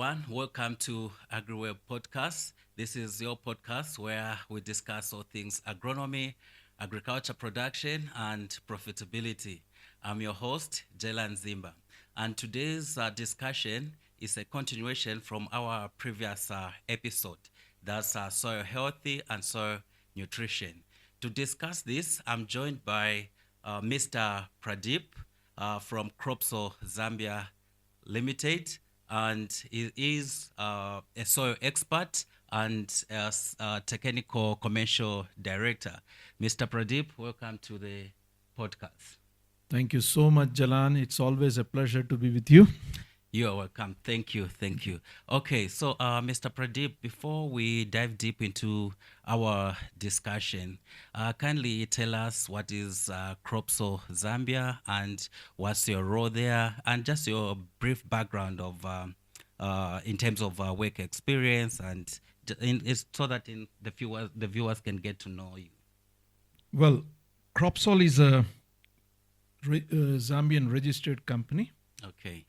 everyone. Welcome to AgriWeb Podcast. This is your podcast where we discuss all things agronomy, agriculture production, and profitability. I'm your host, Jelan Zimba. And today's discussion is a continuation from our previous episode. That's soil healthy and soil nutrition. To discuss this, I'm joined by Mr. Pradeep from Cropsol, Zambia Limited, and he is a soil expert and technical commercial director. Mr. Pradeep, welcome to the podcast. Thank you so much, Jalan. It's always a pleasure to be with you. You are welcome. Thank you. Thank you. Okay, so Mr. Pradeep, before we dive deep into our discussion, kindly tell us what is Cropsol Zambia and what's your role there, and just your brief background of in terms of work experience, and it's so that the viewers can get to know you. Well, Cropsol is a Zambian registered company. Okay.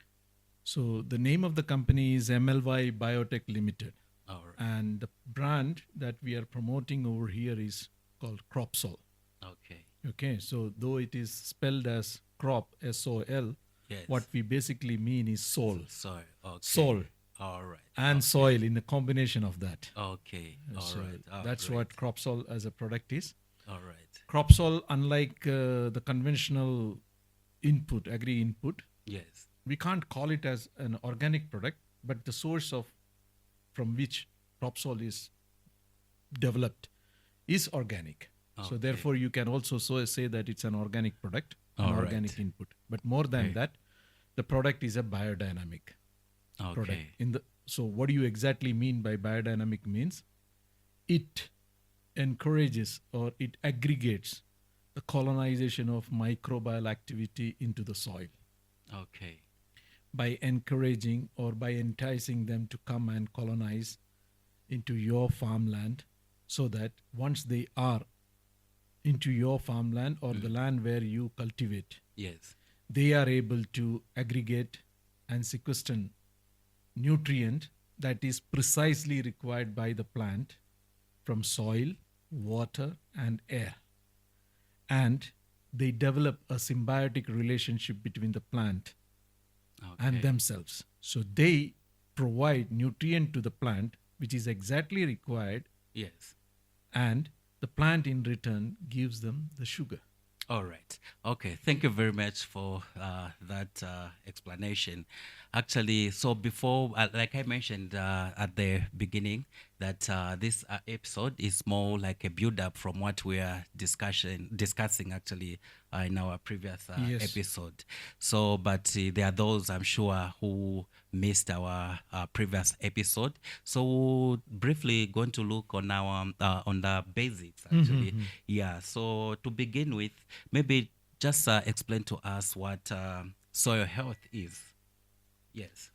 So the name of the company is MLY Biotech Limited. All right. And the brand that we are promoting over here is called Cropsol. Okay. Okay, so though it is spelled as crop, S-O-L, Yes. what we basically mean is soul. Soil. Okay. Soul All right. and soil in a combination of that. Okay. All So right. Oh, that's great. what Cropsol as a product is. All right. Cropsol, unlike the conventional input, agri input, Yes. we can't call it as an organic product, but the source of from which Cropsol is developed is organic. So Okay. therefore, you can also say that it's an organic product, an All right. organic input. But more than Okay. that, the product is a biodynamic product. Okay. So what do you exactly mean by biodynamic means? It encourages or it aggregates the colonization of microbial activity into the soil Okay. by encouraging or by enticing them to come and colonize into your farmland, so that once they are into your farmland or the land where you cultivate, Yes. they are able to aggregate and sequester nutrient that is precisely required by the plant from soil, water, and air. And they develop a symbiotic relationship between the plant Okay. and themselves. So they provide nutrient to the plant, which is exactly required, Yes. and the plant in return gives them the sugar. All right. Okay. Thank you very much for that explanation. Actually, so before, like I mentioned at the beginning, that this episode is more like a build-up from what we are discussing actually in our previous Yes. episode. So, but there are those I'm sure who missed our previous episode. So, we're briefly going to look on our on the basics actually. Yeah. So to begin with, maybe just explain to us what soil health is. Yes.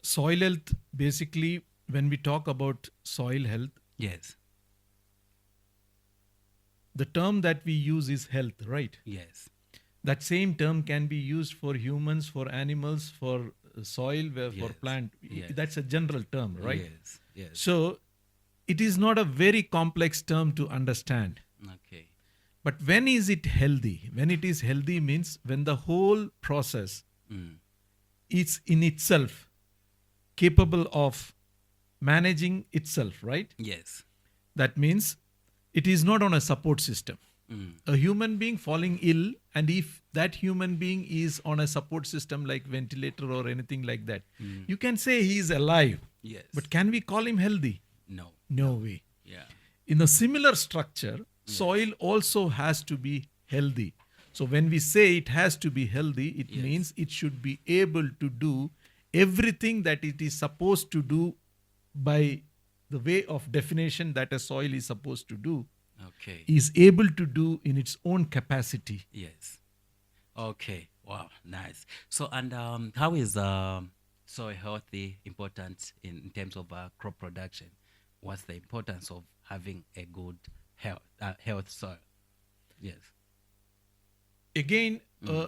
Soil health, basically, when we talk about soil health, Yes. the term that we use is health, right? Yes. That same term can be used for humans, for animals, for soil, for Yes. plant. Yes. That's a general term, right? Yes. Yes. So it is not a very complex term to understand. Okay. But when is it healthy? When it is healthy means when the whole process is in itself capable of managing itself, right? Yes. That means it is not on a support system. A human being falling ill, and if that human being is on a support system like ventilator or anything like that, you can say he is alive. Yes. But can we call him healthy? No. No way. Yeah. In a similar structure, soil also has to be healthy. So when we say it has to be healthy, it Yes. means it should be able to do everything that it is supposed to do by the way of definition that a soil is supposed to do, Okay. is able to do in its own capacity. Yes. Okay. Wow. Nice. So, and how is soil healthy important in terms of crop production? What's the importance of having a good health soil? Yes. Again,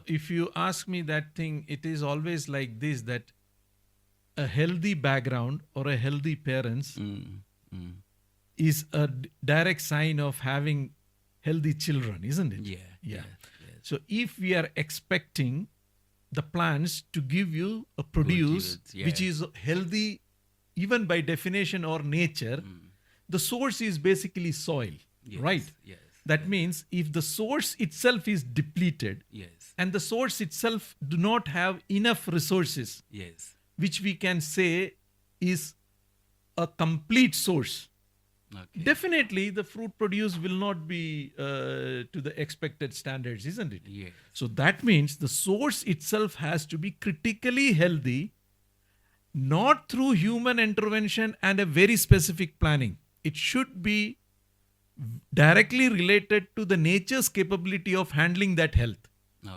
if you ask me that thing, it is always like this, that a healthy background or a healthy parents is a direct sign of having healthy children, isn't it? Yeah. Yeah. Yes. So if we are expecting the plants to give you a produce yields, which yeah. is healthy, even by definition or nature, the source is basically soil, Yes, right? yes, That means if the source itself is depleted Yes. and the source itself do not have enough resources, Yes. which we can say is a complete source, Okay. definitely the fruit produce will not be to the expected standards, isn't it? Yes. So that means the source itself has to be critically healthy, not through human intervention and a very specific planning. It should be directly related to the nature's capability of handling that health.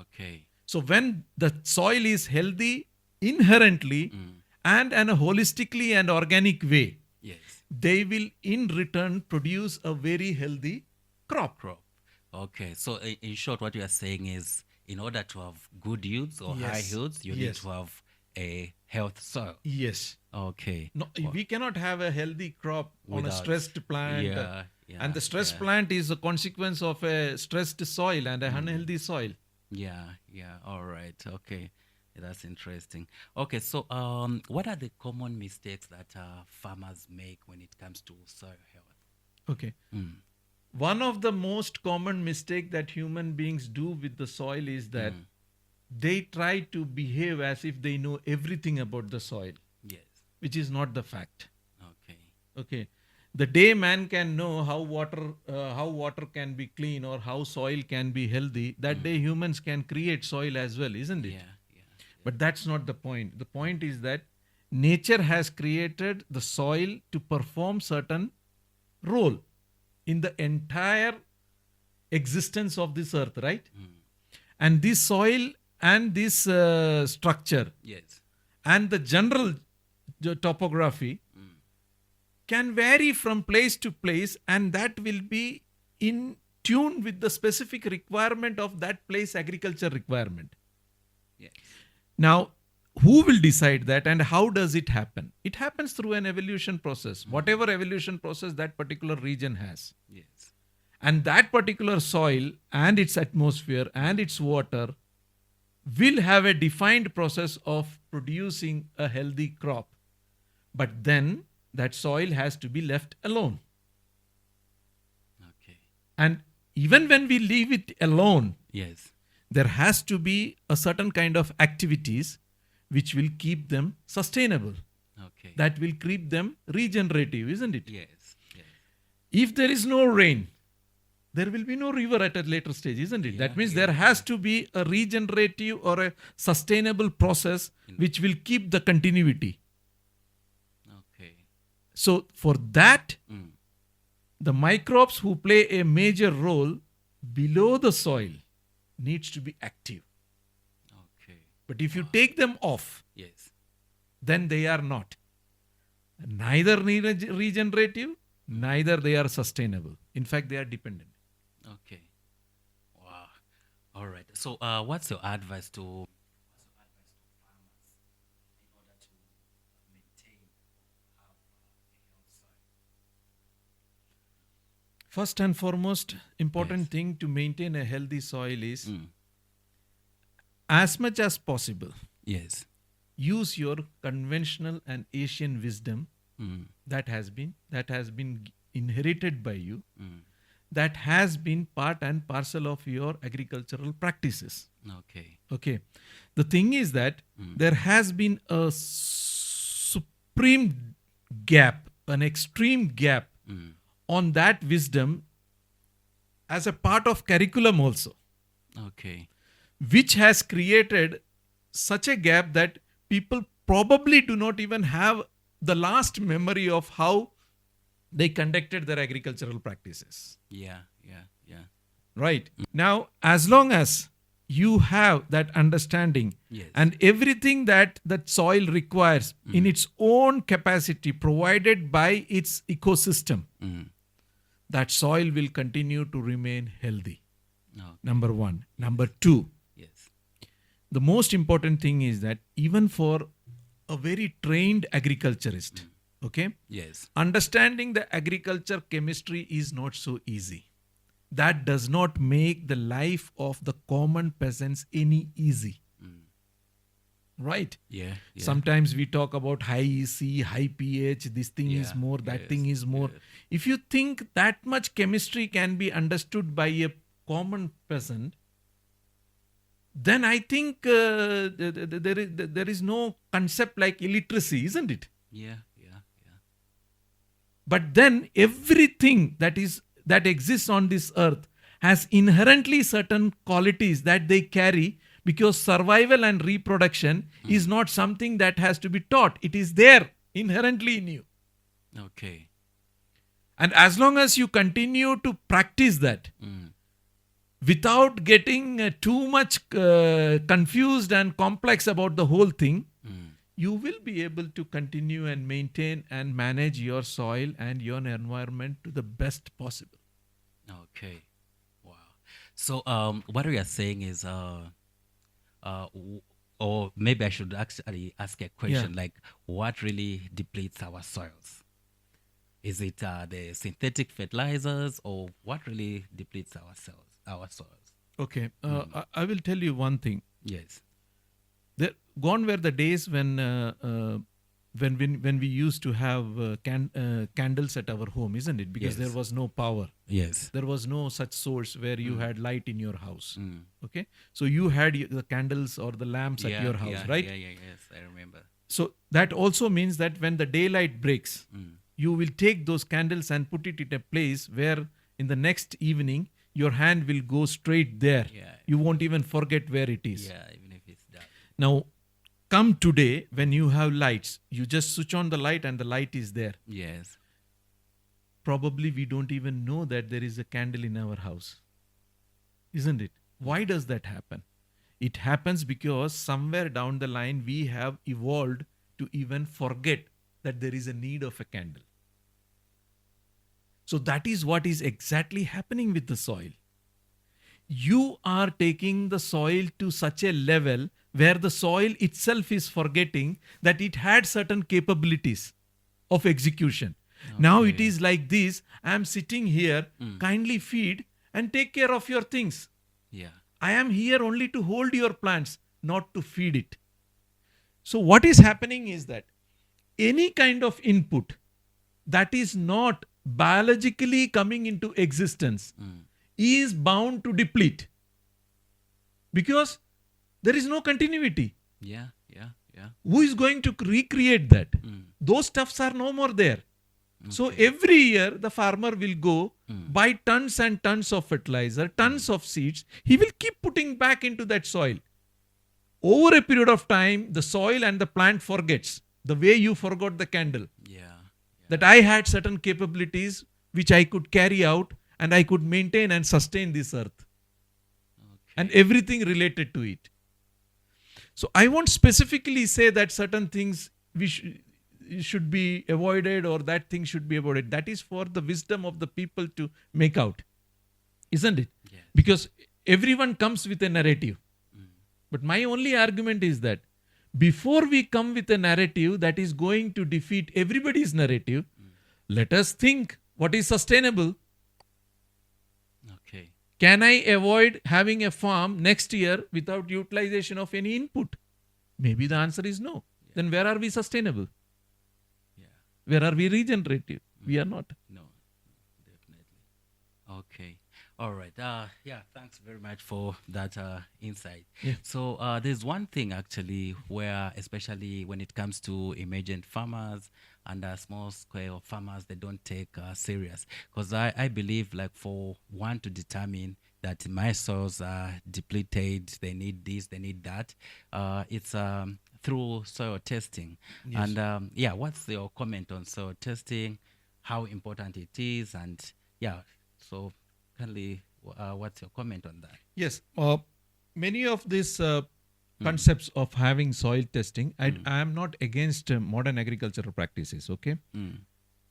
Okay. So when the soil is healthy inherently and in a holistically and organic way, Yes. they will in return produce a very healthy crop. Okay. So in short, what you are saying is, in order to have good yields or high Yes. yields, you need Yes. to have a health soil. Yes. Okay. No, we cannot have a healthy crop on a Without- stressed plant. Yeah. And the stressed yeah. plant is a consequence of a stressed soil and an unhealthy soil. Yeah. Yeah. All right. Okay. That's interesting. Okay. So, what are the common mistakes that farmers make when it comes to soil health? Okay. One of the most common mistake that human beings do with the soil is that they try to behave as if they know everything about the soil, Yes. which is not the fact. Okay. Okay. The day man can know how water can be clean or how soil can be healthy, that day humans can create soil as well, isn't it? Yeah. Yeah. But that's not the point. The point is that nature has created the soil to perform certain role in the entire existence of this earth, right? And this soil and this structure Yes. and the general topography can vary from place to place, and that will be in tune with the specific requirement of that place agriculture requirement. Yes. Now, who will decide that and how does it happen? It happens through an evolution process, whatever evolution process that particular region has. Yes. And that particular soil and its atmosphere and its water will have a defined process of producing a healthy crop. But then that soil has to be left alone. Okay. And even when we leave it alone, Yes. there has to be a certain kind of activities which will keep them sustainable, Okay. that will keep them regenerative, isn't it? Yes. Yes. If there is no rain, there will be no river at a later stage, isn't it? That means there has to be a regenerative or a sustainable process which will keep the continuity. Okay. So for that, the microbes who play a major role below the soil needs to be active. Okay. But if you take them off, Yes. then they are not. Neither regenerative, neither they are sustainable. In fact, they are dependent. Okay. Wow. All right. So, what's your advice to farmers in order to maintain or have a health soil? First and foremost, important Yes. thing to maintain a healthy soil is as much as possible, Yes. use your conventional and Asian wisdom that has been inherited by you, that has been part and parcel of your agricultural practices. Okay. Okay. The thing is that there has been a supreme gap, an extreme gap on that wisdom as a part of curriculum also, Okay. which has created such a gap that people probably do not even have the last memory of how they conducted their agricultural practices. Yeah. Yeah. Yeah. Right. Now, as long as you have that understanding Yes. and everything that soil requires in its own capacity provided by its ecosystem, that soil will continue to remain healthy. No. Number one. Number two, Yes. the most important thing is that even for a very trained agriculturist. Okay? Yes. Understanding the agriculture chemistry is not so easy. That does not make the life of the common peasants any easy. Right? Yeah. Yeah. Sometimes we talk about high EC, high pH, this thing is Yeah, more, that yes, thing is more. yes. If you think that much chemistry can be understood by a common peasant, then I think there is no concept like illiteracy, isn't it? Yeah. Yeah. Yeah. But then everything that exists on this earth has inherently certain qualities that they carry, because survival and reproduction is not something that has to be taught. It is there inherently in you. Okay. And as long as you continue to practice that without getting too much confused and complex about the whole thing, you will be able to continue and maintain and manage your soil and your environment to the best possible. Okay. Wow. So, what we are saying is, or maybe I should actually ask a question like, what really depletes our soils? Is it the synthetic fertilizers, or what really depletes our soils? Okay, I will tell you one thing. Yes. Gone were the days when we used to have candles at our home, isn't it? Because there was no power. Yes. There was no such source where you had light in your house. Okay, so you had the candles or the lamps at your house, right? Yeah. Yes, I remember. So that also means that when the daylight breaks, you will take those candles and put it in a place where in the next evening your hand will go straight there. Yeah. You won't even forget where it is. Yeah, even if it's dark. Now, come today when you have lights, you just switch on the light and the light is there. Yes. Probably we don't even know that there is a candle in our house. Isn't it? Why does that happen? It happens because somewhere down the line we have evolved to even forget that there is a need of a candle. So that is what is exactly happening with the soil. You are taking the soil to such a level where the soil itself is forgetting that it had certain capabilities of execution. Okay. Now it is like this: I am sitting here, kindly feed and take care of your things. Yeah. I am here only to hold your plants, not to feed it. So what is happening is that any kind of input that is not biologically coming into existence is bound to deplete, because there is no continuity. Yeah. Who is going to recreate that? Those stuffs are no more there. So every year the farmer will go buy tons and tons of fertilizer, tons of seeds. He will keep putting back into that soil. Over a period of time, the soil and the plant forgets, the way you forgot the candle. That I had certain capabilities which I could carry out and I could maintain and sustain this earth. And everything related to it. So I won't specifically say that certain things should be avoided or that thing should be avoided. That is for the wisdom of the people to make out. Isn't it? Yes. Because everyone comes with a narrative. But my only argument is that before we come with a narrative that is going to defeat everybody's narrative, let us think what is sustainable. Okay. Can I avoid having a farm next year without utilization of any input? Maybe the answer is no. Then where are we sustainable? Where are we regenerative? We are not. No, definitely. Okay. All right. Thanks very much for that insight. Yeah. So there's one thing actually where, especially when it comes to emergent farmers and small scale farmers, they don't take serious. Because I believe, like, for one to determine that my soils are depleted, they need this, they need that, it's through soil testing. Yes. And what's your comment on soil testing, how important it is, and so kindly, what's your comment on that? Yes. Many of these concepts of having soil testing, I am not against modern agricultural practices, okay?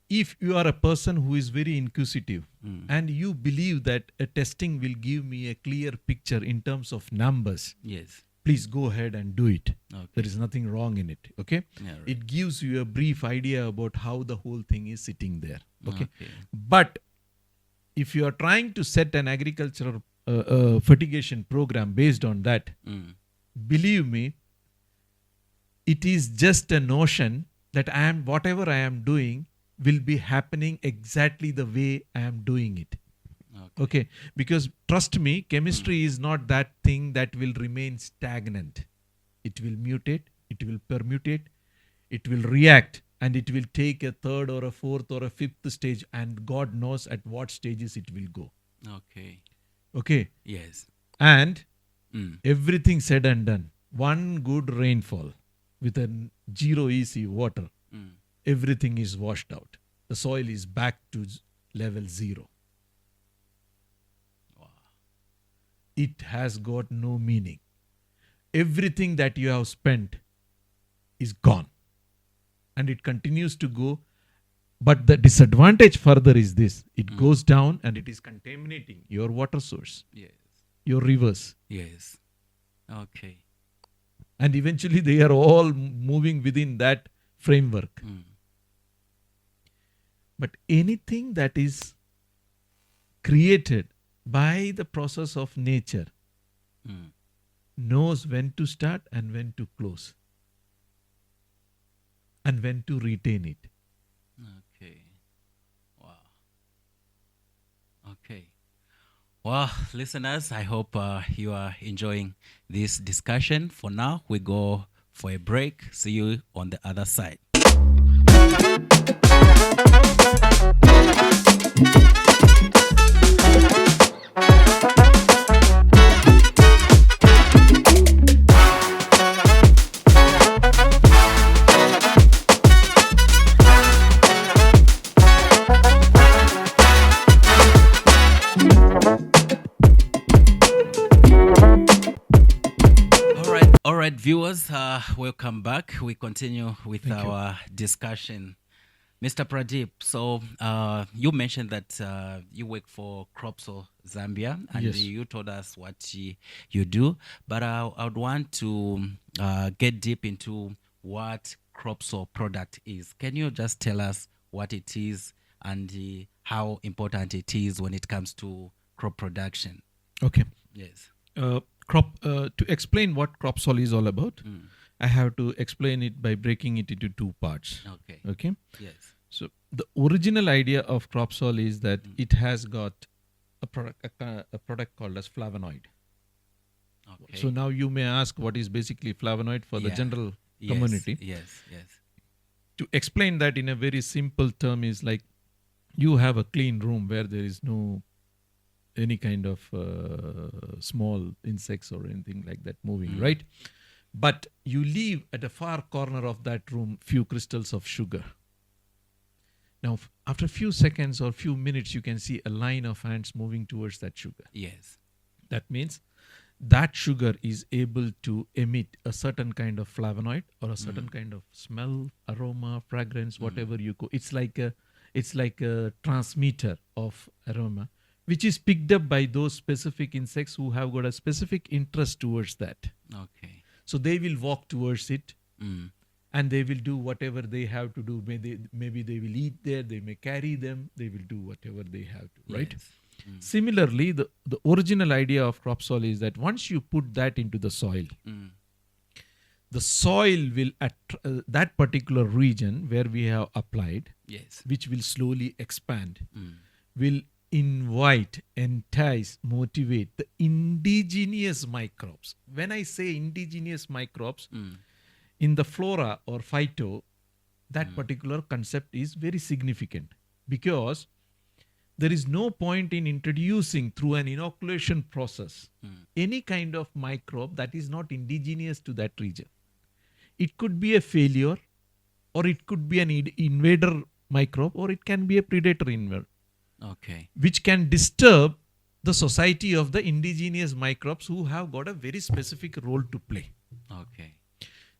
If you are a person who is very inquisitive and you believe that a testing will give me a clear picture in terms of numbers, Yes. please go ahead and do it. Okay. There is nothing wrong in it. Okay. Yeah, right. It gives you a brief idea about how the whole thing is sitting there. Okay. Okay. But if you are trying to set an agricultural fertigation program based on that, believe me, it is just a notion that whatever I am doing will be happening exactly the way I am doing it. Okay. Because trust me, chemistry is not that thing that will remain stagnant. It will mutate, it will permutate, it will react, and it will take a third or a fourth or a fifth stage, and God knows at what stages it will go. Okay. Okay. Yes. And everything said and done, one good rainfall with a zero EC water, everything is washed out. The soil is back to level 0. Wow. It has got no meaning. Everything that you have spent is gone. And it continues to go. But the disadvantage further is this. It goes down and it is contaminating your water source, Yes. your rivers. Yes. Okay. And eventually they are all moving within that framework. But anything that is created by the process of nature knows when to start and when to close and when to retain it. Okay. Wow. Okay. Well, listeners, I hope you are enjoying this discussion. For now, we go for a break. See you on the other side. All right, viewers, welcome back. We continue with our discussion. Mr. Pradeep, so you mentioned that you work for Cropsol Zambia, and Yes. you told us what you do, but I would want to get deep into what Cropsol product is. Can you just tell us what it is and how important it is when it comes to crop production? Okay. Yes. To explain what Cropsol is all about, I have to explain it by breaking it into 2 parts. Okay. Okay. Yes. So the original idea of Cropsol is that it has got a product called as flavonoid. Okay. So now you may ask what is basically flavonoid for the Yeah. general Yes, community. Yes. Yes. To explain that in a very simple term is like you have a clean room where there is no any kind of small insects or anything like that moving, right? But you leave at a far corner of that room few crystals of sugar. Now, after a few seconds or few minutes, you can see a line of ants moving towards that sugar. Yes. That means that sugar is able to emit a certain kind of flavonoid or a certain kind of smell, aroma, fragrance, whatever you go. It's like a transmitter of aroma, which is picked up by those specific insects who have got a specific interest towards that. Okay. So they will walk towards it and they will do whatever they have to do. Maybe they will eat there, they may carry them, they will do whatever they have to, right? Yes. Similarly, the original idea of Cropsol is that once you put that into the soil, the soil will, that particular region where we have applied, Yes. which will slowly expand, will invite, entice, motivate the indigenous microbes. When I say indigenous microbes, in the flora or phyto, that particular concept is very significant because there is no point in introducing through an inoculation process any kind of microbe that is not indigenous to that region. It could be a failure, or it could be an invader microbe, or it can be a predator invader, Okay. which can disturb the society of the indigenous microbes who have got a very specific role to play. Okay.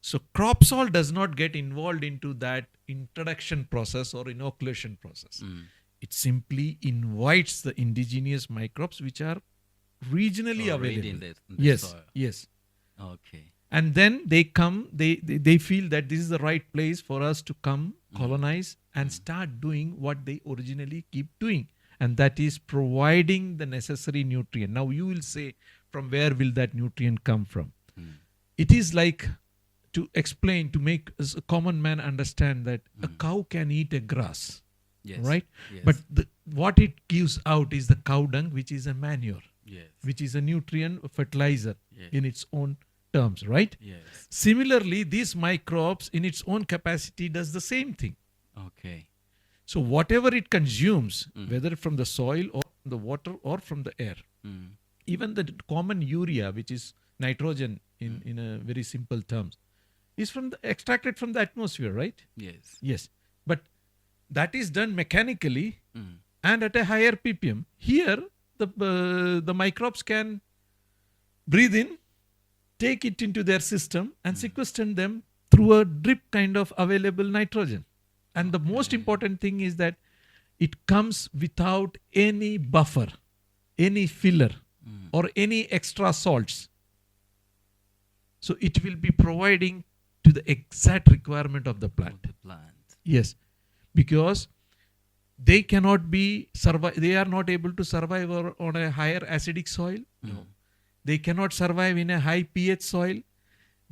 So Cropsol does not get involved into that introduction process or inoculation process. It simply invites the indigenous microbes which are regionally Already available. in the Yes, soil. yes. Okay. And then they come, they feel that this is the right place for us to come, colonize, and start doing what they originally keep doing. And that is providing the necessary nutrient. Now you will say, from where will that nutrient come from? It is like, to explain, to make a common man understand that a cow can eat a grass, Yes. right? Yes. But what it gives out is the cow dung, which is a manure, Yes. which is a nutrient, a fertilizer Yes. in its own terms, right? Yes. Similarly, these microbes in its own capacity does the same thing. Okay. So whatever it consumes, whether from the soil or from the water or from the air, even the common urea, which is nitrogen in a very simple terms, is extracted from the atmosphere, right? Yes. Yes. But that is done mechanically and at a higher ppm. Here, the microbes can breathe in, take it into their system, and sequester them through a drip kind of available nitrogen. And the most important thing is that it comes without any buffer, any filler, or any extra salts. So it will be providing to the exact requirement of the plant. The plant. Yes, because they cannot be they are not able to survive on a higher acidic soil. No. They cannot survive in a high pH soil.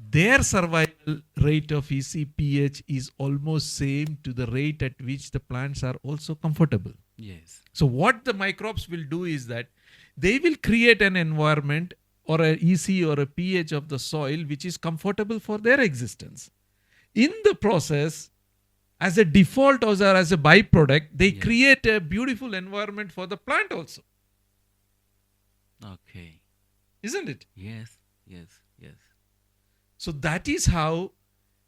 Their survival rate of EC/pH is almost same to the rate at which the plants are also comfortable. Yes. So what the microbes will do is that they will create an environment or a EC or a pH of the soil which is comfortable for their existence. In the process, as a default or as a byproduct, they create a beautiful environment for the plant also. Okay. Isn't it? Yes. Yes. Yes. So that is how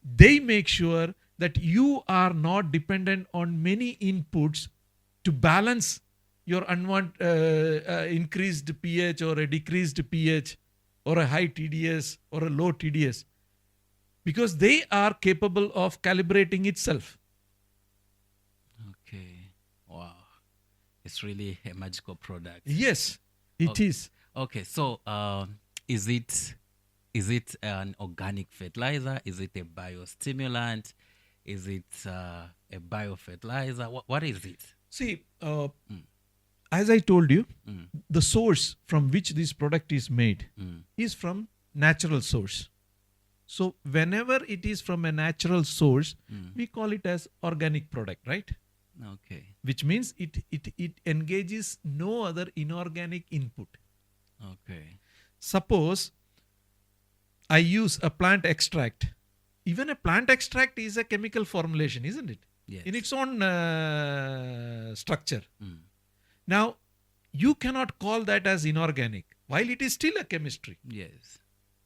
they make sure that you are not dependent on many inputs to balance your increased pH or a decreased pH or a high TDS or a low TDS, because they are capable of calibrating itself. Okay. Wow. It's really a magical product. Yes, it is. Okay. So, is it an organic fertilizer? Is it a biostimulant? Is it a biofertilizer? What is it? See, as I told you, the source from which this product is made is from natural source. So whenever it is from a natural source, we call it as organic product, right? Okay. Which means it engages no other inorganic input. Okay. Suppose I use a plant extract. Even a plant extract is a chemical formulation, isn't it? Yes. In its own structure. Now, you cannot call that as inorganic, while it is still a chemistry. Yes.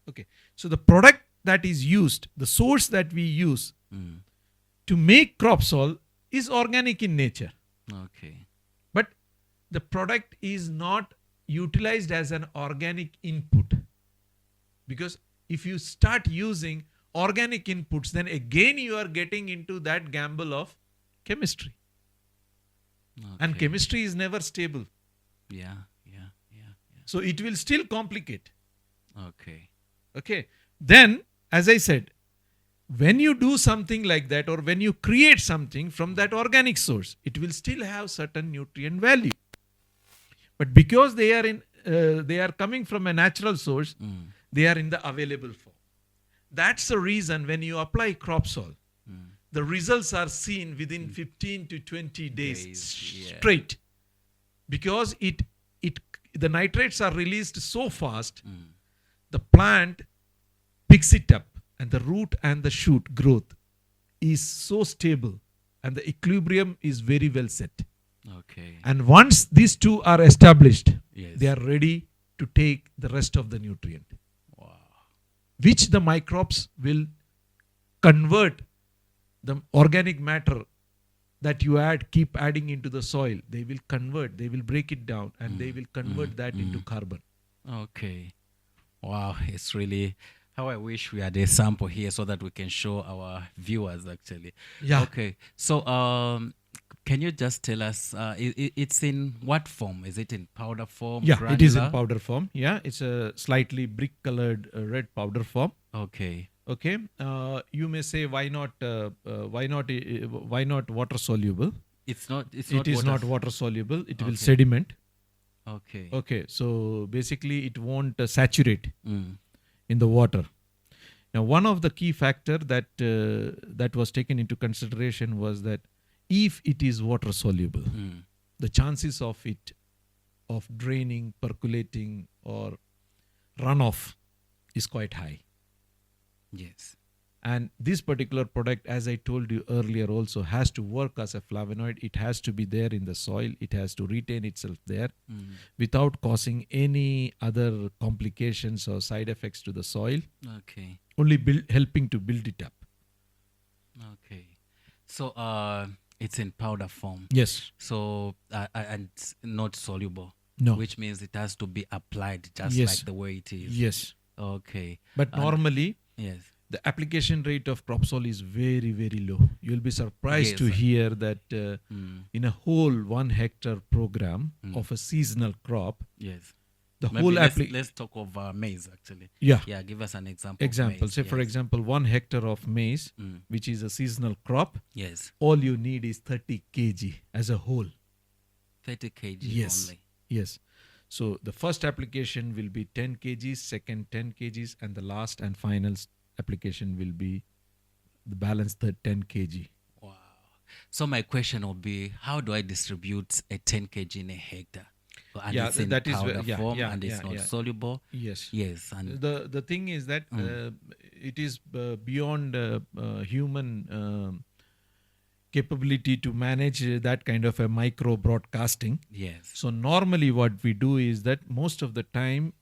Okay. So the product that is used, the source that we use to make Cropsol is organic in nature. Okay. But the product is not utilized as an organic input. Because if you start using organic inputs, then again you are getting into that gamble of chemistry. Okay. And chemistry is never stable. Yeah. So it will still complicate. Okay. Okay. Then, as I said, when you do something like that, or when you create something from that organic source, it will still have certain nutrient value. But because they are coming from a natural source, they are in the available form. That's the reason when you apply Cropsol, the results are seen within 15 to 20 days straight. Because the nitrates are released so fast, the plant picks it up, and the root and the shoot growth is so stable, and the equilibrium is very well set. Okay. And once these two are established, Yes. they are ready to take the rest of the nutrient, Wow. which the microbes will convert the organic matter that you keep adding into the soil. They will convert, they will break it down, and they will convert that into carbon. Okay. Wow. It's really how I wish we had a sample here so that we can show our viewers actually. Yeah. Okay. So Can you just tell us, it's in what form? Is it in powder form, Yeah, it is in granular? powder form. Yeah, it's a slightly brick-colored red powder form. Okay. Okay, you may say why not water soluble? It's It not is water. not water soluble. It will Okay. sediment. Okay. Okay, so basically it won't saturate Mm. in the water. Now, one of the key factor that was taken into consideration was that if it is water soluble, Mm. the chances of it of draining, percolating, or runoff is quite high. Yes. And this particular product, as I told you earlier, also has to work as a flavonoid. It has to be there in the soil. It has to retain itself there Mm. without causing any other complications or side effects to the soil. Okay. Only helping to build it up. Okay. So it's in powder form. Yes. So and it's not soluble. No. Which means it has to be applied just Yes. like the way it is. Yes. Okay. But And- normally, Yes. the application rate of Cropsol is very, very low. You'll be surprised to Yes. hear that Mm. in a whole 1 hectare program of a seasonal crop, Yes. the Maybe whole let's talk of maize actually. Yeah. Yeah. Give us an example. Example. Of maize. Say, for Yes. example, 1 hectare of maize, Mm. which is a seasonal crop, Yes. all you need is 30 kg as a whole. 30 kg Yes. only. Yes. So the first application will be 10 kgs, second 10 kgs, and the last and final application will be the balance 10 kg. Wow. So my question would be, how do I distribute a 10 kg in a hectare? So, and Yeah, it's in that is powder yeah, form yeah, and it's yeah, not yeah. soluble. Yes. Yes. And The thing is that it is beyond human capability to manage that kind of a micro broadcasting. yes. So normally what we do is that most of the time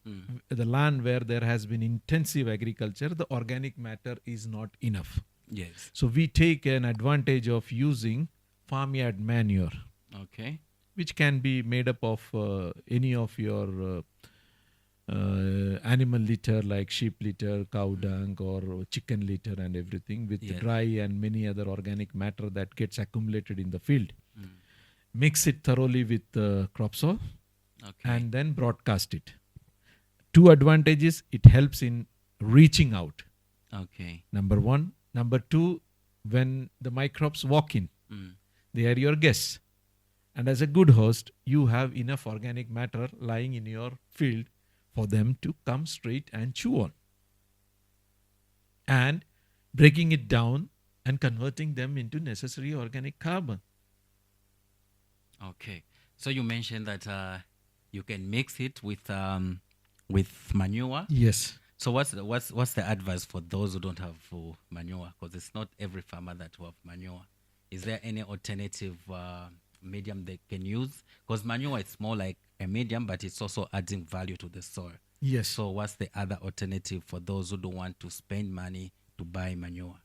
the land where there has been intensive agriculture, the organic matter is not enough. Yes. So we take an advantage of using farmyard manure, Okay. which can be made up of any of your animal litter like sheep litter, cow dung, or chicken litter and everything with Yes. dry and many other organic matter that gets accumulated in the field. Mm. Mix it thoroughly with Cropsol Okay. and then broadcast it. Two advantages: it helps in reaching out. okay. Number one. Number two, when the microbes walk in, they are your guests. And as a good host, you have enough organic matter lying in your field for them to come straight and chew on. And breaking it down and converting them into necessary organic carbon. Okay. So you mentioned that you can mix it with manure. Yes. So what's the advice for those who don't have manure? Because it's not every farmer that will have manure. Is there any alternative medium they can use? Because manure is more like a medium, but it's also adding value to the soil. Yes. So what's the other alternative for those who don't want to spend money to buy manure?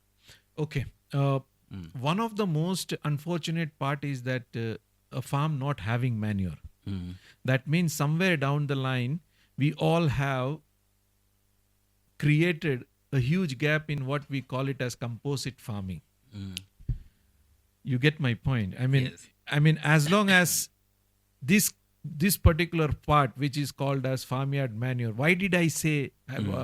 Okay. One of the most unfortunate part is that a farm not having manure. That means somewhere down the line, we all have created a huge gap in what we call it as composite farming. You get my point. Yes. I mean, as long as this particular part, which is called as farmyard manure. Why did I say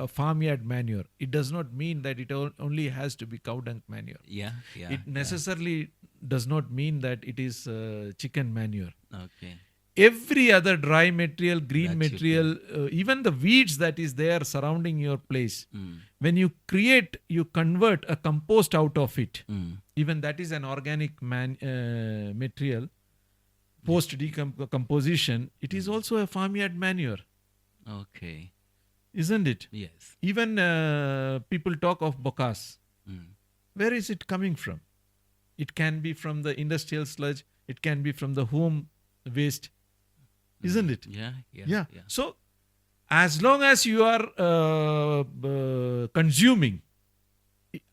farmyard manure? It does not mean that it only has to be cow dung manure. Yeah. It necessarily does not mean that it is chicken manure. Okay. Every other dry material, green That you material, even the weeds that is there surrounding your place, when you convert a compost out of it, even that is an organic material, post decomposition, it is also a farmyard manure, Okay. isn't it? Yes. Even people talk of bocas. Where is it coming from? It can be from the industrial sludge, it can be from the home waste, isn't it? Yeah. So, as long as you are consuming,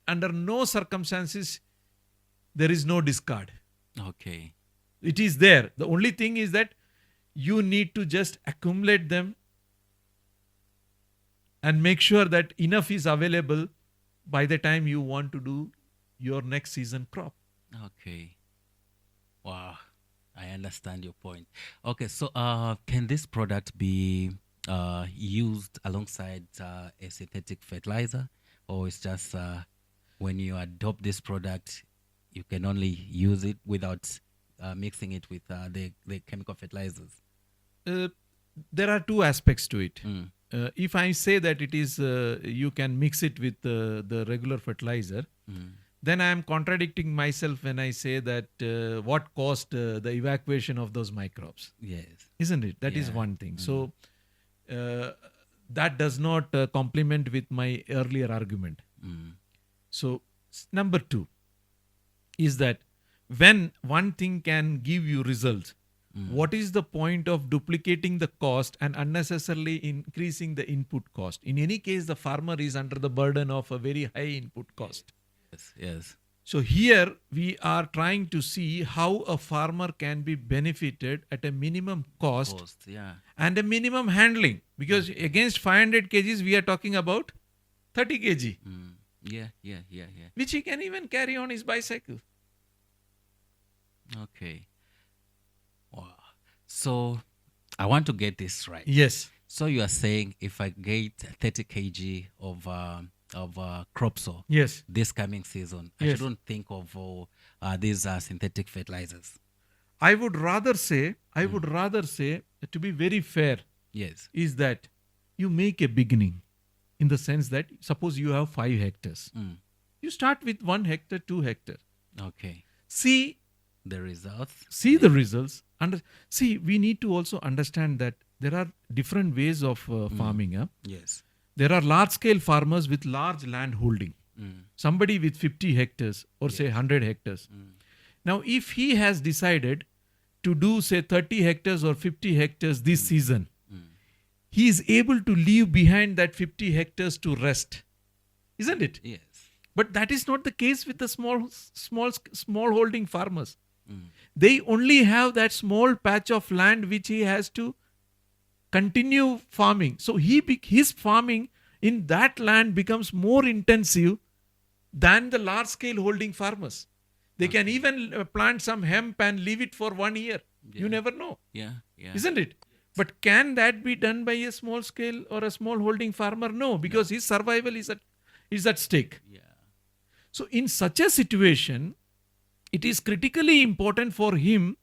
under no circumstances, there is no discard. Okay. It is there. The only thing is that you need to just accumulate them and make sure that enough is available by the time you want to do your next season crop. Okay. Wow, I understand your point. Okay, so can this product be used alongside a synthetic fertilizer, or it's just when you adopt this product, you can only use it without mixing it with the chemical fertilizers? Uh, there are two aspects to it. Mm. If I say that it is, you can mix it with the regular fertilizer, Mm. then I am contradicting myself when I say that what caused the evacuation of those microbes, Yes. isn't it? That is Yeah. one thing. So uh, that does not complement with my earlier argument. Mm. So number two is that when one thing can give you results, what is the point of duplicating the cost and unnecessarily increasing the input cost? In any case, the farmer is under the burden of a very high input cost. Yes. Yes. So here we are trying to see how a farmer can be benefited at a minimum cost Cost. Yeah. and a minimum handling, because against 500 kgs we are talking about 30 kg, Mm. Yeah. Yeah. Yeah. Yeah. which he can even carry on his bicycle. Okay. Wow. So I want to get this right. Yes. So you are saying if I get 30 kg of Cropsol Yes. this coming season, I Yes. shouldn't think of these synthetic fertilizers. I would rather say, to be very fair, Yes. is that you make a beginning, in the sense that suppose you have 5 hectares. Mm. You start with 1 hectare, 2 hectare. Okay. See The results. the results. See, we need to also understand that there are different ways of farming. Yes. There are large scale farmers with large land holding. Mm. Somebody with 50 hectares or say 100 hectares. Now, if he has decided to do say 30 hectares or 50 hectares this season, he is able to leave behind that 50 hectares to rest, isn't it? Yes. But that is not the case with the small holding farmers. They only have that small patch of land which he has to continue farming. So his farming in that land becomes more intensive than the large scale holding farmers. They can even plant some hemp and leave it for 1 year. You never know, Yeah. Yeah. isn't it? But can that be done by a small scale or a small holding farmer? No, because his survival is at stake. Yeah. So in such a situation, it is critically important for him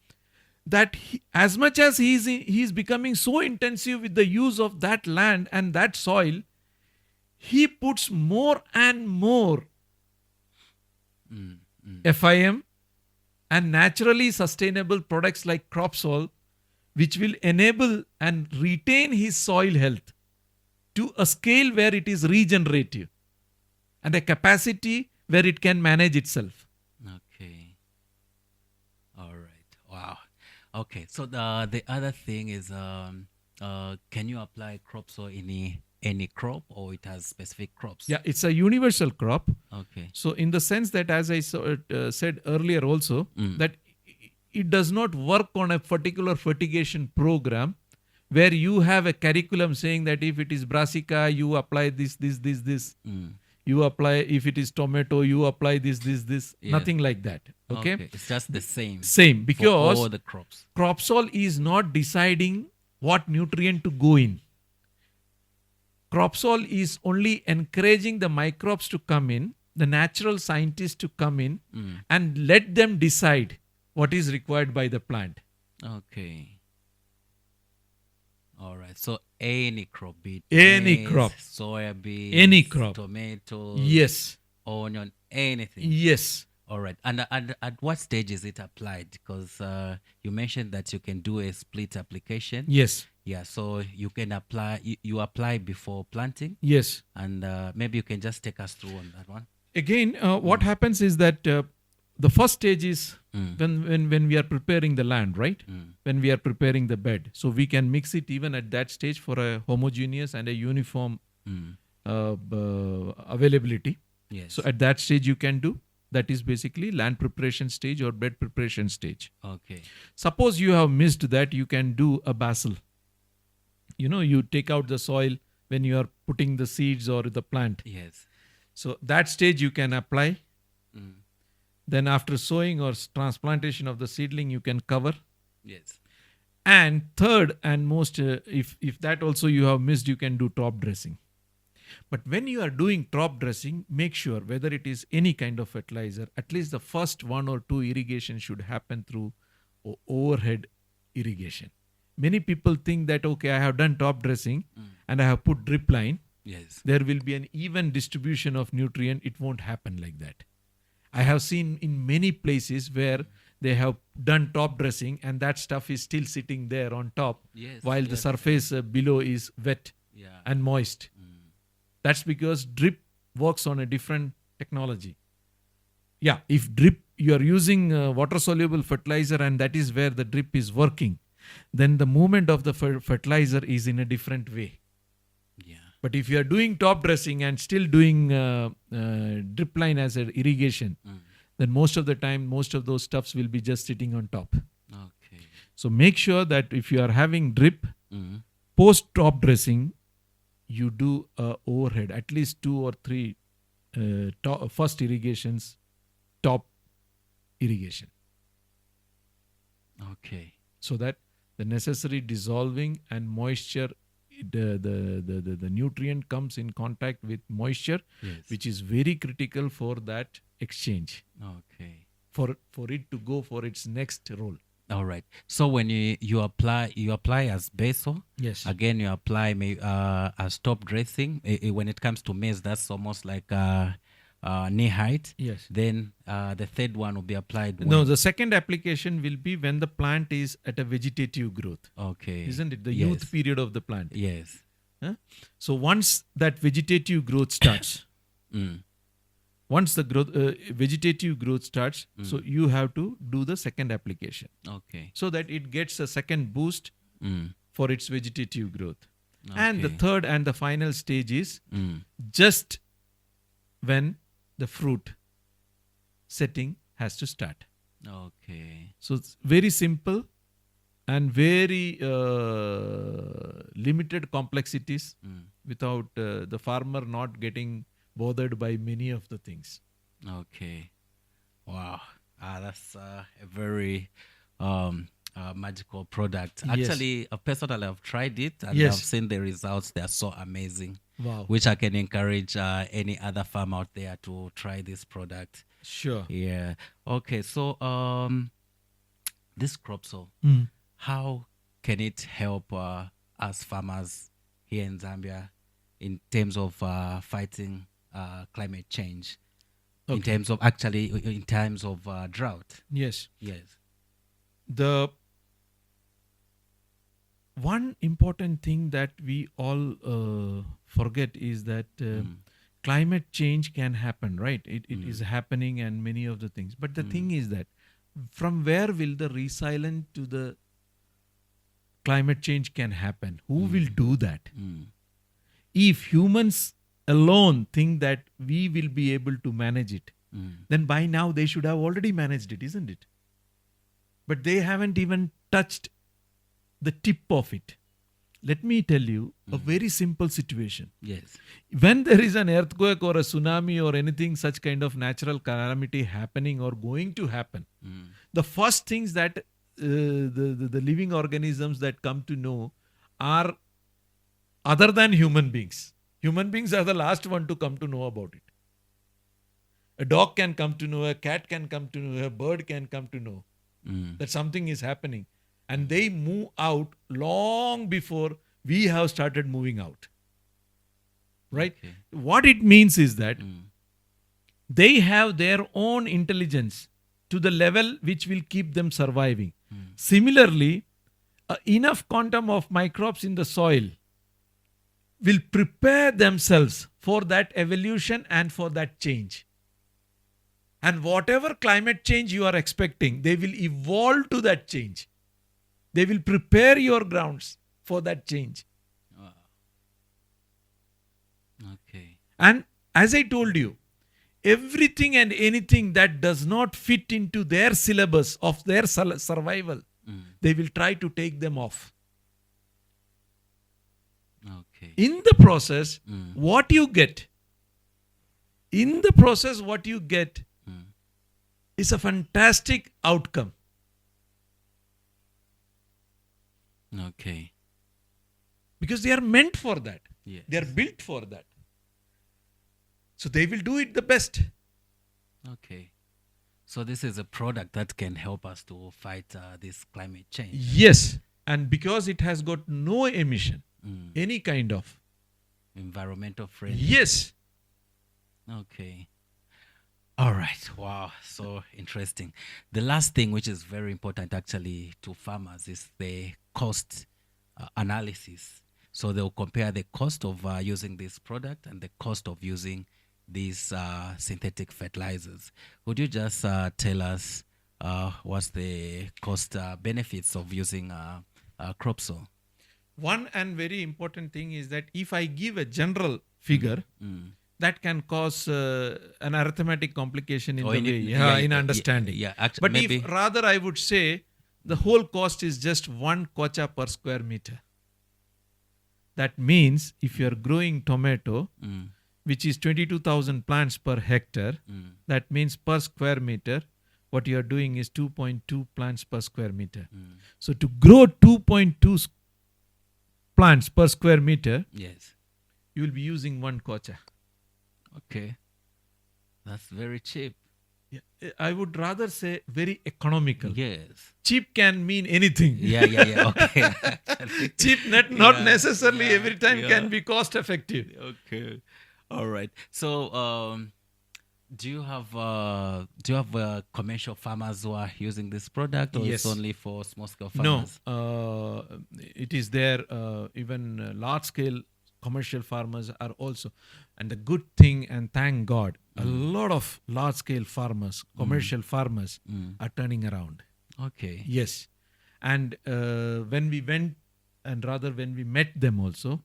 that as much as he is becoming so intensive with the use of that land and that soil, he puts more and more FIM and naturally sustainable products like Cropsol, which will enable and retain his soil health to a scale where it is regenerative and a capacity where it can manage itself. Okay. All right. Wow. Okay. So the other thing is, can you apply crops or any crop, or it has specific crops? Yeah, it's a universal crop. Okay. So in the sense that, as I said earlier also, that it does not work on a particular fertigation program where you have a curriculum saying that if it is brassica, you apply this. You apply, if it is tomato, you apply this. Yes. Nothing like that. Okay? It's just the same. Same, for because all the crops. Cropsol is not deciding what nutrient to go in. Cropsol is only encouraging the microbes to come in, the natural scientists to come in and let them decide what is required by the plant. Okay. All right. So any crop, be it Any maize, crop. soya beans, Any crop. tomatoes, Yes. onion, anything. Yes. All right. And at what stage is it applied? Because you mentioned that you can do a split application. Yes. Yeah. So you can apply. You apply before planting, Yes. and maybe you can just take us through on that one. Again, what happens is that the first stage is when we are preparing the land, right? When we are preparing the bed. So we can mix it even at that stage for a homogeneous and a uniform availability. Yes. So at that stage you can do. That is basically land preparation stage or bed preparation stage. Okay. Suppose you have missed that, you can do a basil. You take out the soil when you are putting the seeds or the plant. Yes. So that stage you can apply. Then after sowing or transplantation of the seedling, you can cover. Yes. And third and most, if that also you have missed, you can do top dressing. But when you are doing top dressing, make sure whether it is any kind of fertilizer, at least the first 1 or 2 irrigation should happen through overhead irrigation. Many people think that, okay, I have done top dressing and I have put drip line. Yes. There will be an even distribution of nutrient. It won't happen like that. I have seen in many places where they have done top dressing and that stuff is still sitting there on top, Yes. while the yes. surface below is wet Yeah. and moist. That's because drip works on a different technology. Yeah, if drip, you are using water soluble fertilizer and that is where the drip is working, then the movement of the fertilizer is in a different way. Yeah. But if you are doing top dressing and still doing drip line as an irrigation, then most of the time, most of those stuffs will be just sitting on top. Okay. So make sure that if you are having drip, Mm. post top dressing, you do overhead, at least 2 or 3 first irrigations, top irrigation, Okay. so that the necessary dissolving and moisture, the nutrient comes in contact with moisture, Yes. which is very critical for that exchange, Okay. for it to go for its next role. All right. So when you apply as basil. Yes. Again, you apply as top dressing. When it comes to maize, that's almost like knee height. Yes. Then the third one will be applied. No, the second application will be when the plant is at a vegetative growth, Okay. isn't it? The Yes. youth period of the plant. Yes. Huh? So once that vegetative growth starts, Mm. once the vegetative growth starts, so you have to do the second application Okay. so that it gets a second boost Mm. for its vegetative growth. And the Okay. third and the final stage is Mm. just when the fruit setting has to start. Okay. So it's very simple and very limited complexities, without the farmer not getting bothered by many of the things. Okay. Wow. That's a very magical product. Yes. Actually, personally, I've tried it and Yes. I've seen the results. They are so amazing. Wow. Which I can encourage any other farmer out there to try this product. Sure. Yeah. Okay. So this Cropsol, how can it help us farmers here in Zambia in terms of fighting climate change? In Okay. terms of in times of drought. Yes. Yes. The one important thing that we all forget is that climate change can happen, right? It is happening, and many of the things. But the thing is that from where will the resilience to the climate change can happen? Who will do that? If humans alone think that we will be able to manage it, then by now they should have already managed it, isn't it? But they haven't even touched the tip of it. Let me tell you a very simple situation. Yes. When there is an earthquake or a tsunami or anything such kind of natural calamity happening or going to happen, the first things that the living organisms that come to know are other than human beings. Human beings are the last one to come to know about it. A dog can come to know, a cat can come to know, a bird can come to know that something is happening. And they move out long before we have started moving out. Right? Okay. What it means is that they have their own intelligence to the level which will keep them surviving. Similarly, enough quantum of microbes in the soil will prepare themselves for that evolution and for that change. And whatever climate change you are expecting, they will evolve to that change. They will prepare your grounds for that change. Okay. And as I told you, everything and anything that does not fit into their syllabus of their survival, they will try to take them off. Okay. In the process, what you get is a fantastic outcome. Okay. Because they are meant for that. Yes. They are built for that. So they will do it the best. Okay. So this is a product that can help us to fight this climate change. Yes. And because it has got no emission, any kind of. Environmental friendly. Yes. Okay. All right. Wow. So interesting. The last thing, which is very important actually to farmers, is the cost analysis. So they'll compare the cost of using this product and the cost of using these synthetic fertilizers. Would you just tell us what's the cost benefits of using Cropsol? One and very important thing is that if I give a general figure, that can cause an arithmetic complication in in understanding. But maybe. If rather I would say the whole cost is just 1 kwacha per square meter. That means if you are growing tomato, which is 22,000 plants per hectare, that means per square meter, what you are doing is 2.2 plants per square meter. So to grow 2.2 plants per square meter, yes, you will be using 1 kwacha. Okay. That's very cheap. Yeah. I would rather say very economical. Yes. Cheap can mean anything. Yeah. Okay. Cheap not necessarily every time can be cost effective. Okay. All right. So, do you have commercial farmers who are using this product, or Yes. it's only for small scale farmers? No. It is there. Even large scale commercial farmers are also. And the good thing, and thank God, a lot of large scale farmers, commercial farmers are turning around. Okay. Yes. And when we went, and rather when we met them also,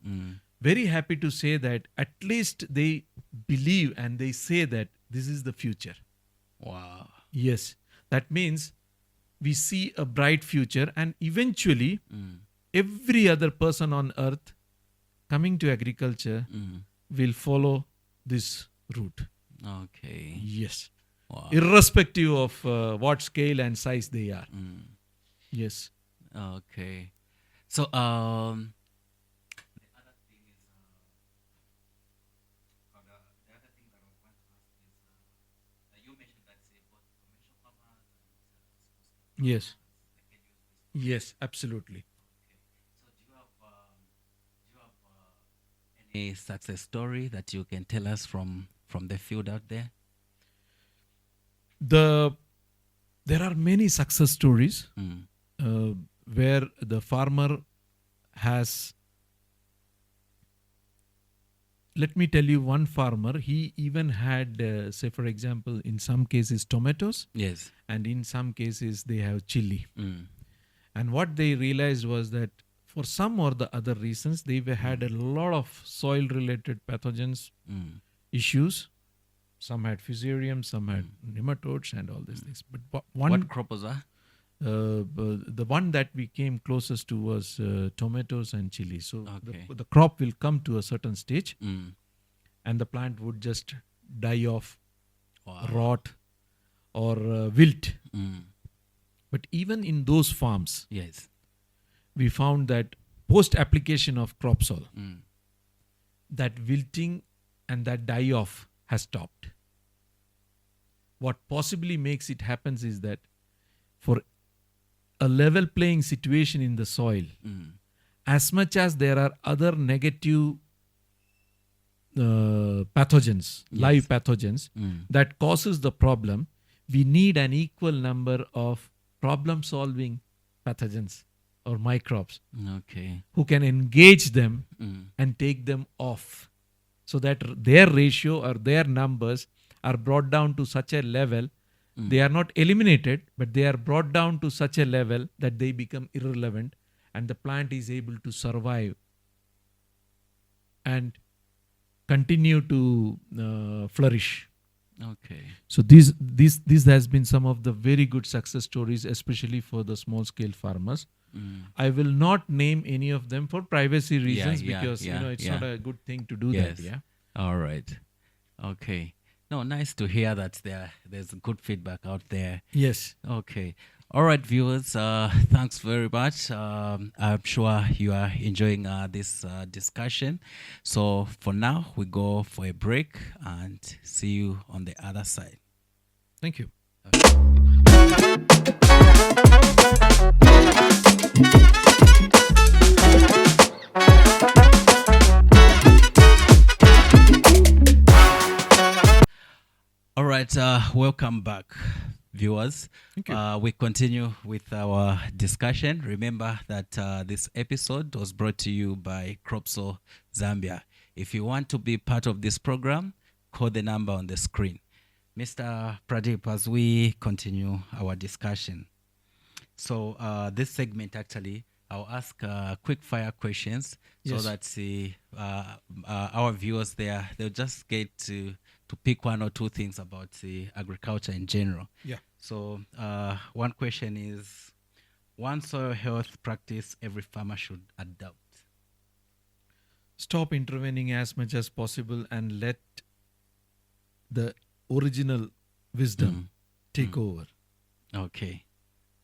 very happy to say that at least they believe and they say that this is the future. Wow. Yes. That means we see a bright future, and eventually every other person on earth coming to agriculture will follow this route. Okay. Yes. Wow. Irrespective of what scale and size they are. Yes. Okay. So, the other thing is, the other thing that I want to ask is, you mentioned that say both commercial farmers and small scale Yes. farmers, they can use this. Yes, absolutely. Okay. So, do you have any success story that you can tell us from the field out there? There are many success stories where the farmer has. Let me tell you one farmer. He even had, say, for example, in some cases tomatoes, Yes. and in some cases they have chili. And what they realized was that for some or the other reasons, they had a lot of soil-related pathogens issues. Some had fusarium, some had nematodes and all these things. But What crop was that? the one that we came closest to was tomatoes and chili. So Okay. the crop will come to a certain stage, Mm. and the plant would just die off, Wow. rot, or wilt. Mm. But even in those farms, Yes. we found that post-application of Cropsol, Mm. that wilting and that die-off has stopped. What possibly makes it happens is that for a level playing situation in the soil, Mm. as much as there are other negative pathogens, live pathogens, that causes the problem, we need an equal number of problem-solving pathogens or microbes Okay. who can engage them Mm. and take them off, so that their ratio or their numbers are brought down to such a level. They are not eliminated, but they are brought down to such a level that they become irrelevant, and the plant is able to survive and continue to flourish. Okay. So this has been some of the very good success stories, especially for the small scale farmers. I will not name any of them for privacy reasons, because it's not a good thing to do that. Yes. Yeah. All right. Okay. No, nice to hear that there's good feedback out there. Yes. Okay. All right, viewers. Thanks very much. I'm sure you are enjoying this discussion. So for now, we go for a break and see you on the other side. Thank you. All right. Welcome back, viewers. Thank you. We continue with our discussion. Remember that this episode was brought to you by Cropsol Zambia. If you want to be part of this program, call the number on the screen. Mr. Pradeep, as we continue our discussion. So this segment actually, I'll ask quick fire questions so Yes. that our viewers there, they'll just get to pick one or two things about the agriculture in general. Yeah. So one question is, one soil health practice every farmer should adopt. Stop intervening as much as possible and let the original wisdom take over. Okay.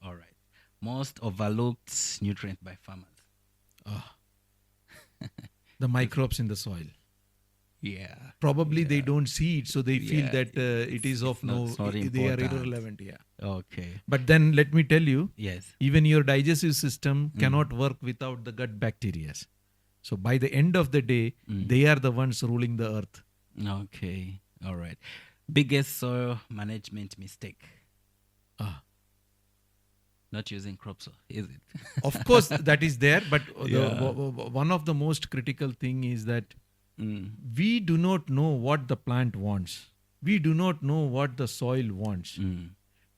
All right. Most overlooked nutrient by farmers. The microbes in the soil. Yeah. Probably they don't see it, so they feel Yeah, that it is of no, it's not they are important. irrelevant. Yeah. Okay. But then let me tell you, Yes. even your digestive system cannot work without the gut bacteria. So by the end of the day, they are the ones ruling the earth. Okay. All right. Biggest soil management mistake. Ah. Not using Cropsol, is it? Of course, that is there, but Yeah. one of the most critical thing is that we do not know what the plant wants. We do not know what the soil wants.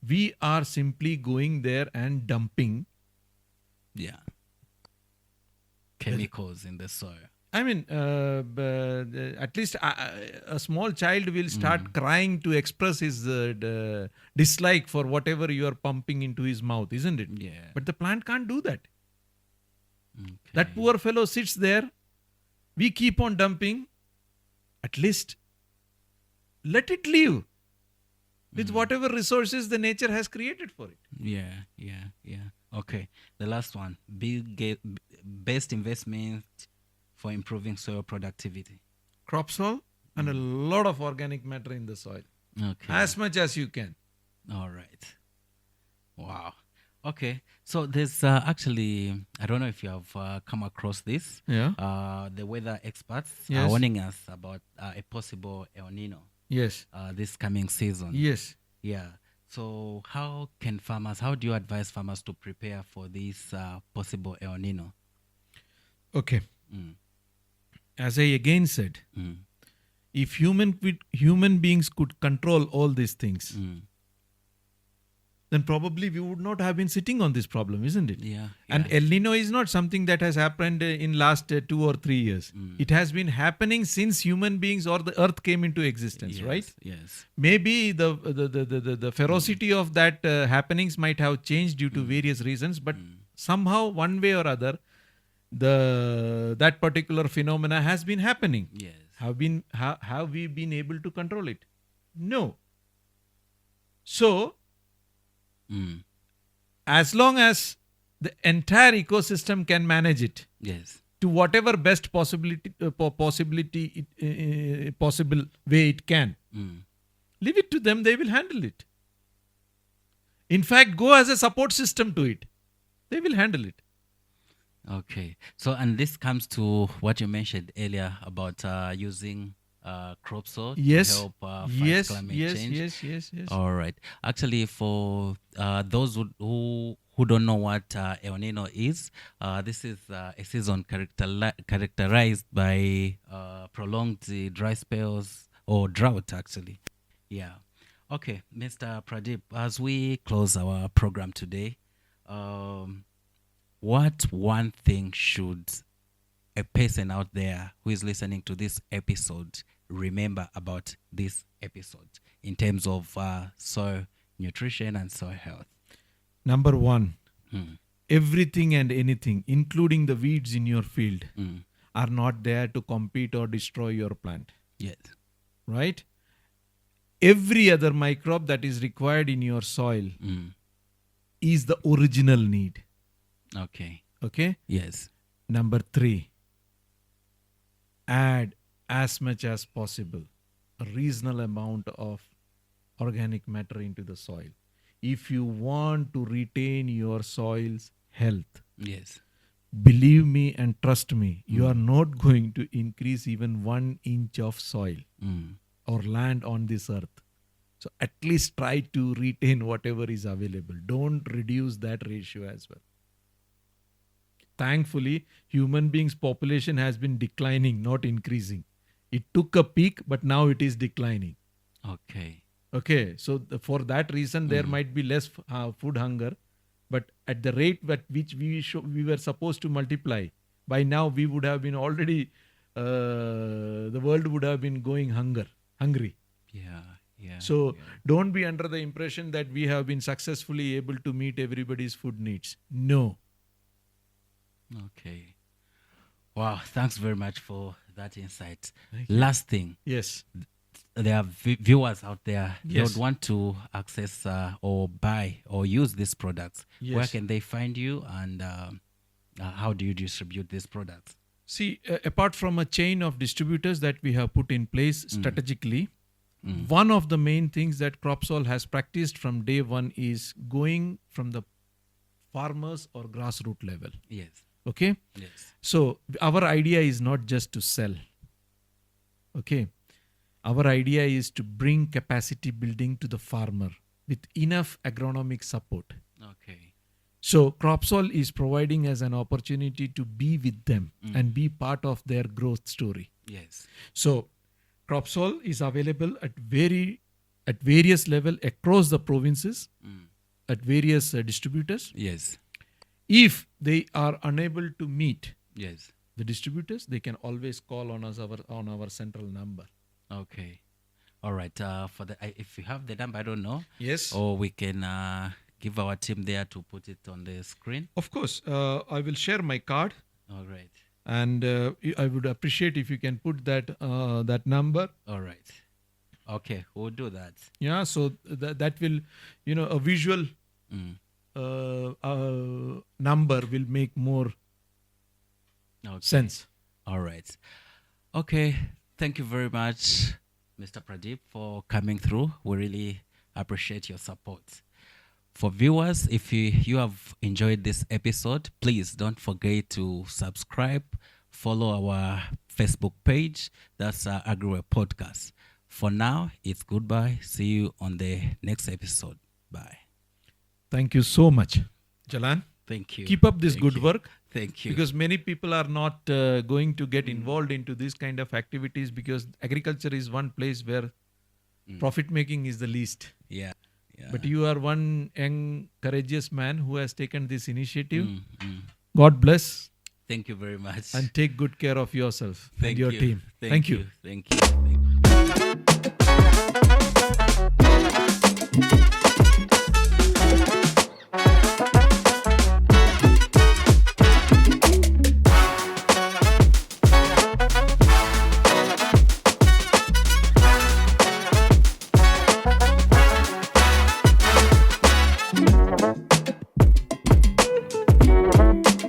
We are simply going there and dumping. Yeah. Chemicals in the soil. I mean, at least a small child will start crying to express his dislike for whatever you are pumping into his mouth, isn't it? Yeah. But the plant can't do that. Okay. That poor fellow sits there. We keep on dumping. At least let it live with whatever resources the nature has created for it. Yeah. Okay. The last one. Best investment for improving soil productivity. Cropsol and a lot of organic matter in the soil. Okay. As much as you can. All right. Wow. Okay. So there's actually, I don't know if you have come across this. Yeah. The weather experts are Yes. warning us about a possible El Nino Yes. this coming season. Yes. Yeah. So how do you advise farmers to prepare for this possible El Nino? Okay. As I again said, if human beings could control all these things, then probably we would not have been sitting on this problem, isn't it? Yeah. And El Nino is not something that has happened in last 2 or 3 years. It has been happening since human beings or the earth came into existence, right? Yes. Maybe the ferocity of that happenings might have changed due to various reasons, but somehow, one way or other, that particular phenomena has been happening. Yes. Have we been able to control it? No. So, as long as the entire ecosystem can manage it Yes. to whatever best possible way it can, leave it to them. They will handle it. In fact, go as a support system to it. They will handle it. Okay. So, and this comes to what you mentioned earlier about using Cropsol Yes. to help fight climate change. Yes. All right. Actually, for those who don't know what El Nino is, this is a season characterized by prolonged dry spells or drought, actually. Yeah. Okay, Mr. Pradeep, as we close our program today, what one thing should a person out there who is listening to this episode remember about this episode in terms of soil nutrition and soil health? Number one, everything and anything, including the weeds in your field, are not there to compete or destroy your plant. Yes. Right? every other microbe that is required in your soil is the original need. Okay. Okay? Yes. Number 3, add as much as possible a reasonable amount of organic matter into the soil. If you want to retain your soil's health, Yes. believe me and trust me, you are not going to increase even 1 inch of soil or land on this earth. So at least try to retain whatever is available. Don't reduce that ratio as well. Thankfully, human beings' population has been declining, not increasing. It took a peak, but now it is declining. Okay. Okay, so for that reason, there might be less food hunger, but at the rate at which we were supposed to multiply, by now we would have been already, the world would have been going hungry. Yeah. Yeah. So don't be under the impression that we have been successfully able to meet everybody's food needs. No. Okay. Wow. Thanks very much for that insight. Thank you. Last thing. Yes. There are viewers out there. They Yes. would want to access or buy or use these products. Yes. Where can they find you, and how do you distribute these products? See, apart from a chain of distributors that we have put in place strategically, one of the main things that Cropsol has practiced from day one is going from the farmers or grassroots level. Yes. Okay? Yes. So our idea is not just to sell. Okay? Our idea is to bring capacity building to the farmer with enough agronomic support. Okay. So Cropsol is providing us an opportunity to be with them and be part of their growth story. Yes. So Cropsol is available at various level across the provinces, at various distributors. Yes. If they are unable to meet Yes. the distributors, they can always call on us on our central number. Okay. All right. For the if you have the number, I don't know. Yes. Or we can give our team there to put it on the screen. Of course, I will share my card, All right. and I would appreciate if you can put that number. All right. Okay, we'll do that. Yeah, so that will, a visual number will make more Okay. sense. All right. Okay. Thank you very much, Mr. Pradeep, for coming through. We really appreciate your support. For viewers, if you have enjoyed this episode, please don't forget to subscribe, follow our Facebook page. That's AgriWeb Podcast. For now, it's goodbye. See you on the next episode. Bye. Thank you so much, Jalan. Thank you. Keep up this Thank good you. work. Thank you. Because many people are not going to get involved into this kind of activities, because agriculture is one place where profit making is the least. Yeah. Yeah. But you are one young, courageous man who has taken this initiative. God bless, Thank you very much. and take good care of yourself Thank and your you. team. Thank you. Thank you. Thank you.